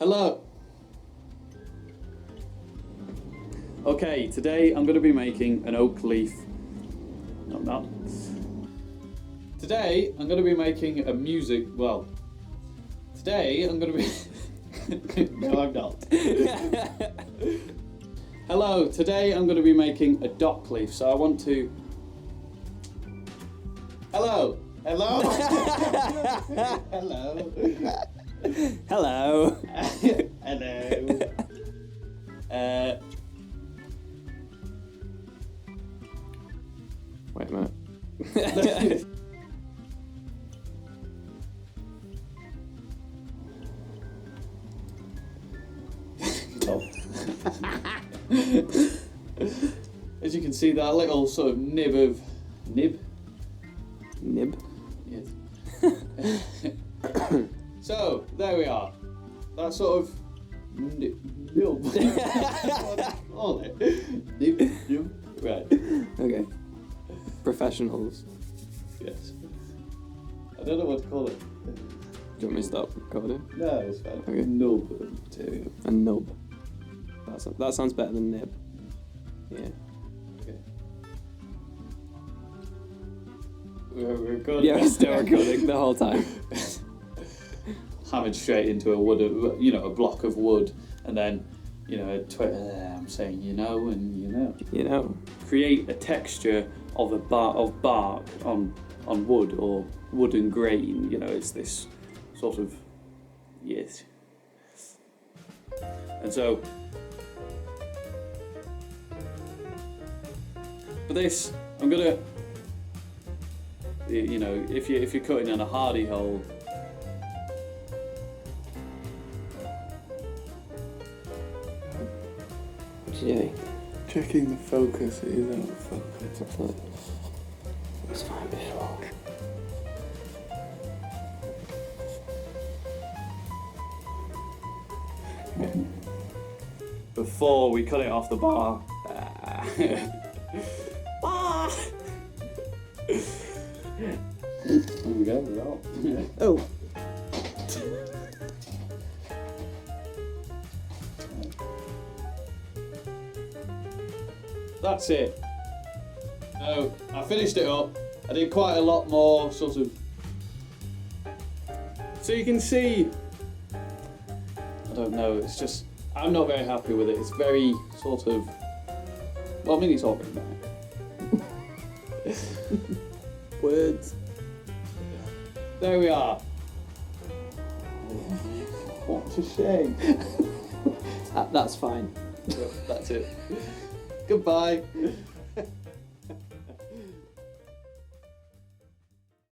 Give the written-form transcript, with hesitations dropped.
Hello. Okay, today I'm going to be making an oak leaf. No, I'm not. Today I'm going to be making a music. Well, today I'm going to be. No, I'm not. Hello. Today I'm going to be making a dock leaf. So I want to. Hello. Hello. Hello. Hello. Hello. Wait a minute. As you can see, that little sort of nib. Nib. Yes. So there we are. That sort of nib. Call it. Nib. Right. Okay. Professionals. Yes. I don't know what to call it. Do you want me to stop recording? No, it's fine. Okay. Nub material. A nub. That sounds better than nib. Yeah. Okay. We're recording. Yeah, we're still recording the whole time. Hammered straight into a block of wood, and then, I'm saying, and You know. create a texture of bark on wood or wooden grain. It's this sort of, yes. And so, for this, I'm gonna, if you're cutting in a hardy hole. Yeah. Checking the focus, it is out of focus. It was fine before. Before we cut it off the bar. There we go, we're out. Oh. That's it. So I finished it up. I did quite a lot more sort of. So you can see. I don't know. It's just I'm not very happy with it. It's very sort of. Well, I mean, it's all very nice. Words. There we are. What a shame. That's fine. That's it. Goodbye.